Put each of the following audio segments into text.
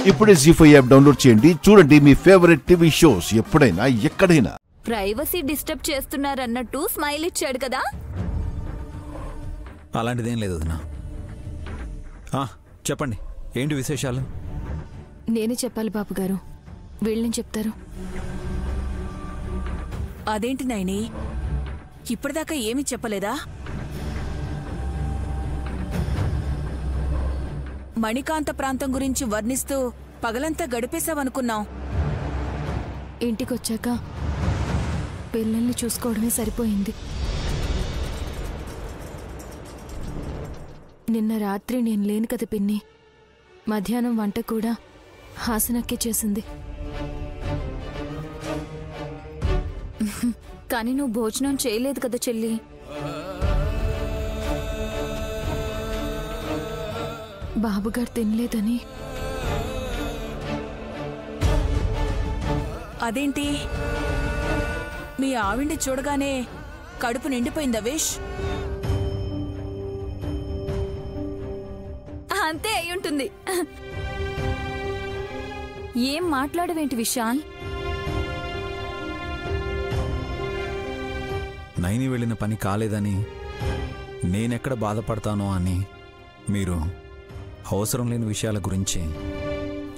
ఇప్పుడే జీ5 app download చేయండి. చూడండి మీ ఫేవరెట్ టీవీ షోస్ ఎప్పుడైనా ఎక్కడైనా. ప్రైవసీ డిస్టర్బ్ చేస్తున్నారన్నట్టు స్మైల్ ఇచ్చాడు కదా. అలాంటిదేం లేదు వదినా. చెప్పండి, ఏంటి విశేషాలు? నేనే చెప్పాలి బాబు గారు, వీళ్ళని చెప్తారు. అదేంటి నైని, ఇప్పటిదాకా ఏమీ చెప్పలేదా? మణికాంత ప్రాంతం గురించి వర్ణిస్తూ పగలంతా గడిపేశావనుకున్నాం. ఇంటికొచ్చాక పిల్లల్ని చూసుకోవడమే సరిపోయింది. నిన్న రాత్రి నేను లేను కదా పిన్ని, మధ్యాహ్నం వంట కూడా హాసనక్కే చేసింది. కానీ నువ్వు భోజనం చేయలేదు కదా చెల్లి. బాబుగారు తినలేదని. అదేంటి, మీ ఆవిడ్ని చూడగానే కడుపు నిండిపోయిందా వేష్? అంతే అయ్యుంటుంది. ఏం మాట్లాడవేంటి విశాల్? నైని వెళ్ళిన పని కాలేదని నేనెక్కడ బాధపడతానో అని మీరు అవసరం లేని విషయాల గురించి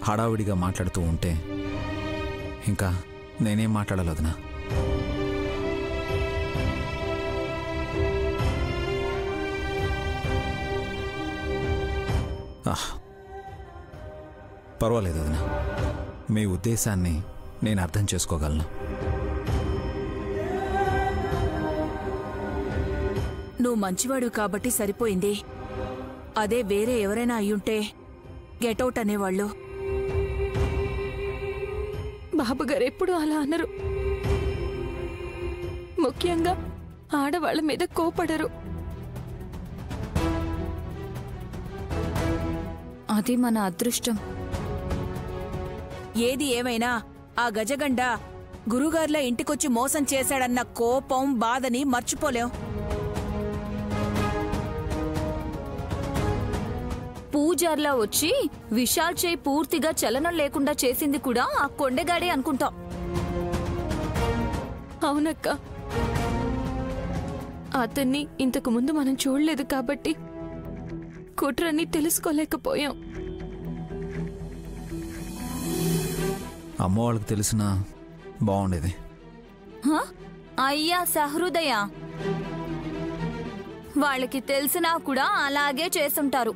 హడావిడిగా మాట్లాడుతూ ఉంటే ఇంకా నేనేం మాట్లాడలేదునా? పర్వాలేదు వదినా, మీ ఉద్దేశాన్ని నేను అర్థం చేసుకోగలను. నువ్వు మంచివాడు కాబట్టి సరిపోయింది. అదే వేరే ఎవరైనా అయ్యుంటే గెటౌట్ అనేవాళ్ళు. బాబుగారు ఎప్పుడు అలా అనరు. ముఖ్యంగా ఆడవాళ్ల మీద కోపడరు. అది మన అదృష్టం. ఏది ఏమైనా ఆ గజగండ గురుగార్ల ఇంటికొచ్చి మోసం చేశాడన్న కోపం, బాధని మర్చిపోలేం. పూజార్లా వచ్చి విశాల్ చేయి పూర్తిగా చలనం లేకుండా చేసింది కూడా ఆ కొండగాడే అనుకుంటాం. అవునక్క, అతన్ని ఇంతకు ముందు మనం చూడలేదు కాబట్టి కుట్రని తెలుసుకోలేకపోయాం. అమ్మ వాళ్ళకి తెలిసినా బాగుండేది. అయ్యా సహృదయ, వాళ్ళకి తెలిసినా కూడా అలాగే చేసుంటారు.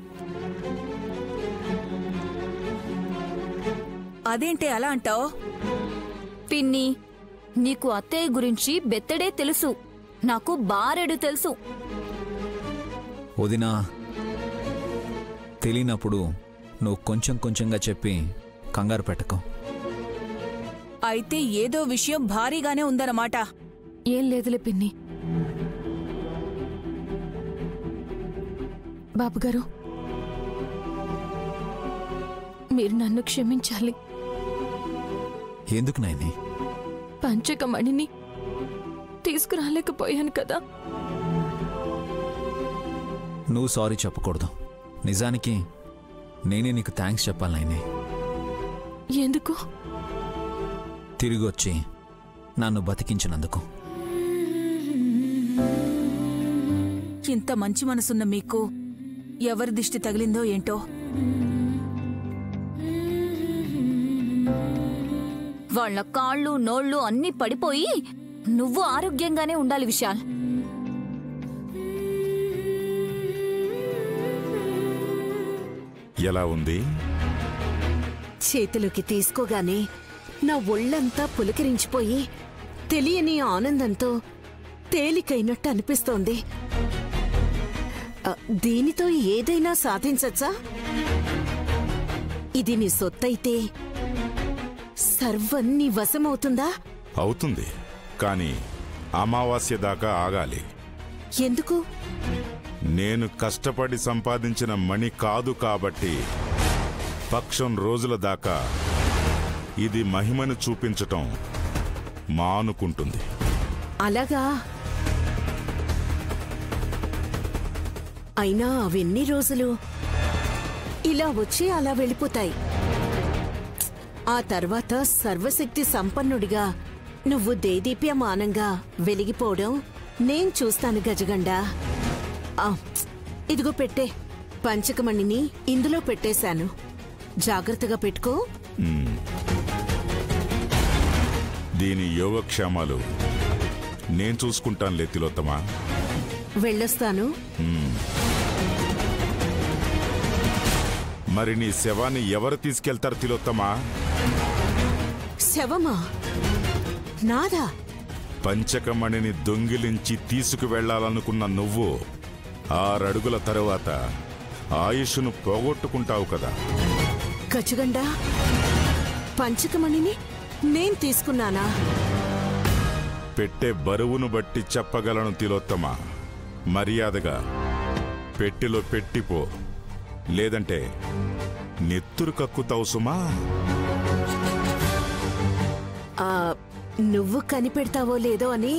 అదేంటి అలా అంటావు? పిన్ని, నీకు అత్తయ్య గురించి బెత్తడే తెలుసు, నాకు బారెడు తెలుసు. వదినా, తెలియనప్పుడు నువ్వు కొంచెం కొంచెంగా చెప్పి కంగారు పెట్టకు. అయితే ఏదో విషయం భారీగానే ఉందన్నమాట. ఏం లేదులే పిన్ని. బాబుగారు, మీరు నన్ను క్షమించాలి. ఎందుకు నాయని? పంచకమణిని తీసుకురాలేకపోయాను కదా. నువ్వు సారీ చెప్పకూడదు. నిజానికి నేనే నీకు థ్యాంక్స్ చెప్పాలి నాయని. ఎందుకు? తిరిగొచ్చి నన్ను బతికించినందుకు. ఇంత మంచి మనసున్న మీకు ఎవరి దిష్టి తగిలిందో ఏంటో. వాళ్ళ కాళ్ళు నోళ్ళు అన్నీ పడిపోయి నువ్వు ఆరోగ్యంగానే ఉండాలి విశాల్. ఎలా ఉంది? చేతిలోకి తీసుకోగానే నా ఒళ్ళంతా పులకరించిపోయి తెలియని ఆనందంతో తేలికైనట్టు అనిపిస్తోంది. దీనితో ఏదైనా సాధించచ్చా? ఇది నీ సొత్తైతే సర్వం నీ వశమవుతుందా? అవుతుంది, కానీ అమావాస్య దాకా ఆగాలి. ఎందుకు? నేను కష్టపడి సంపాదించిన మణి కాదు కాబట్టి పక్షం రోజుల దాకా ఇది మహిమను చూపించటం మానుకుంటుంది. అలాగా? అయినా అవెన్ని రోజులు ఇలా వచ్చి అలా వెళ్ళిపోతాయి. ఆ తర్వాత సర్వశక్తి సంపన్నుడిగా నువ్వు దేదీప్యమానంగా వెలిగిపోవడం నేను చూస్తాను గజగండ. ఇదిగో పెట్టే, పంచకమణిని ఇందులో పెట్టేశాను, జాగ్రత్తగా పెట్టుకో. దీని యోగక్షేమాలు నేను చూసుకుంటానులే తిలోత్తమా. వెళ్ళొస్తాను. మరి నీ శవాన్ని ఎవరు తీసుకెళ్తారు తిలోత్తమా? శవమా? నాదా? పంచకమణిని దొంగిలించి తీసుకువెళ్లాలనుకున్న నువ్వు 6 అడుగుల తరువాత ఆయుష్ను పోగొట్టుకుంటావు కదా. గజగండ, పంచకమణిని నేను తీసుకున్నానా? పెట్టే బరువును బట్టి చెప్పగలను తిలోత్తమా. మర్యాదగా పెట్టెలో పెట్టిపో, లేదంటే నెత్తురు కక్కుతావు సుమా. నువ్వు కనిపెడతావో లేదో అని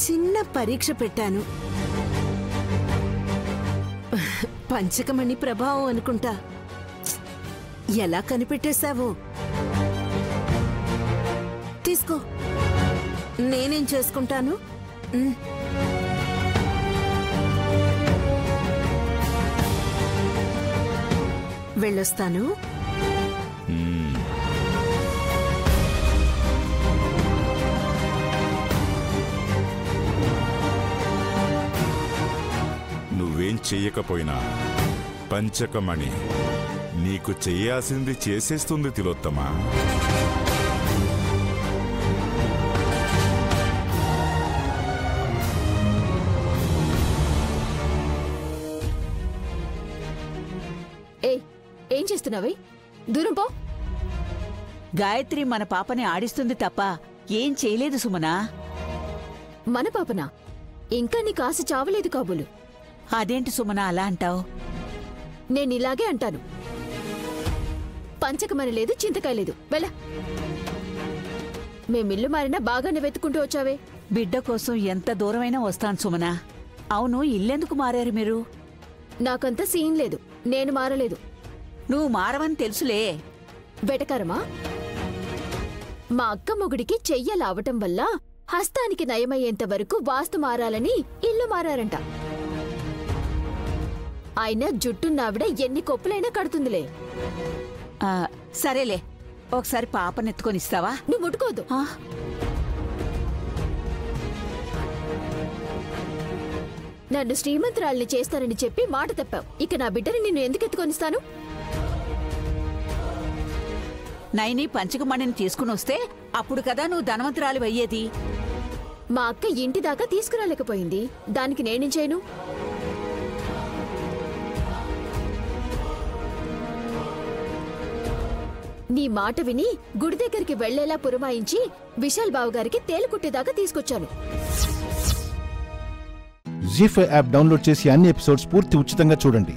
చిన్న పరీక్ష పెట్టాను. పంచకమణి ప్రభావం అనుకుంటా. ఎలా కనిపెట్టేశావో. తీసుకో, నేనేం చేసుకుంటాను. వెళ్ళొస్తాను. నువ్వేం చెయ్యకపోయినా పంచకమణి నీకు చెయ్యాల్సింది చేసేస్తుంది తిలోత్తమా. ఏం చేస్తున్నావే? దూరం పో. గాయత్రి మన పాపని ఆడిస్తుంది తప్ప ఏం చేయలేదు సుమనా. మన పాపనా? ఇంకా నీకు ఆశ చావలేదు కాబోలు. అదేంటి సుమనా అలా అంటావు? నేనిలాగే అంటాను. పంచకమని లేదు, చింతకాయ లేదు. వెళ్ళ. మేమిల్లు మారినా బాగానే వెతుకుంటూ వచ్చావే. బిడ్డ కోసం ఎంత దూరమైనా వస్తాను సుమనా. అవును, ఇల్లెందుకు మారారు మీరు? నాకంత సీన్ లేదు, నేను మారలేదు. నువ్వు మారవని తెలుసులే. వెటకారమా? మా అక్క మొగుడికి చెయ్యలావటం వల్ల హస్తానికి నయమయ్యేంత వరకు వాస్తు మారాలని ఇల్లు మారారంట. అయినా జుట్టున్నావిడ ఎన్ని కొప్పులైనా కడుతుందిలే. సరేలే, ఒకసారి పాపనెత్తుకొనిస్తావా? నువ్వు ముట్టుకోదు. నన్ను శ్రీమంతురాల్ని చేస్తానని చెప్పి మాట తప్పావు. ఇక నా బిడ్డని నిన్ను ఎందుకు ఎత్తుకొనిస్తాను? నైని పంచకమణిని తీసుకుని వస్తే అప్పుడు కదా నువ్వు ధనవంతురాలు అయ్యేది. మా అక్క ఇంటి దాకా తీసుకురాలేకపోయింది, దానికి నేనేం చేయను? నీ మాట విని గుడి దగ్గరికి వెళ్లేలా పురమాయించి విశాల్ బావు గారికి తేలుకుట్టేదాకా తీసుకొచ్చాను. జీ5 యాప్ డౌన్లోడ్ చేసి అన్ని ఎపిసోడ్స్ పూర్తి ఉచితంగా చూడండి.